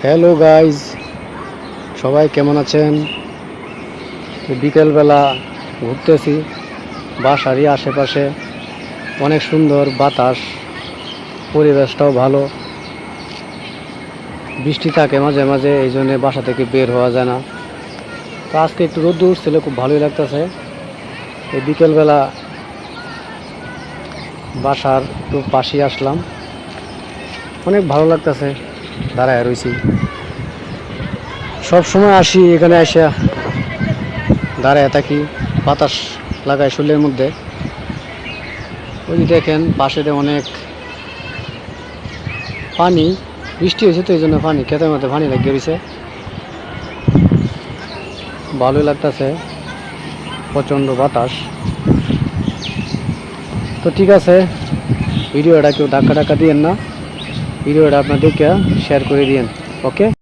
Hello guys, সবাই কেমন আছেন? বিকেলবেলা ঘুরতেছি বাসারই আশেপাশে। অনেক সুন্দর বাতাস, পরিবেশটাও ভালো। বৃষ্টি থাকে মাঝে মাঝে, এই জন্যে বাসা থেকে বের হওয়া যায় না। তো আজকে একটু রোদ্দুর উঠছিল, খুব ভালোই লাগতেছে। এই বিকেলবেলা বাসার একটু পাশেই আসলাম, অনেক ভালো লাগতেছে। দাঁড়ায় রয়েছি, সব সময় আসি এখানে, এসে দাঁড়ায় থাকি, বাতাস লাগায় শরীরের মধ্যে। ওই দেখেন পাশে অনেক পানি, বৃষ্টি হয়েছে তো এই জন্য পানি ক্ষেতের মধ্যে পানি লাগিয়ে রয়েছে। ভালোই লাগতেছে, প্রচণ্ড বাতাস। তো ঠিক আছে, ভিডিওটা কেউ ধাক্কা দিয়েন না, ভিডিওটা আপনাদেরকে শেয়ার করে দিয়েন। ওকে।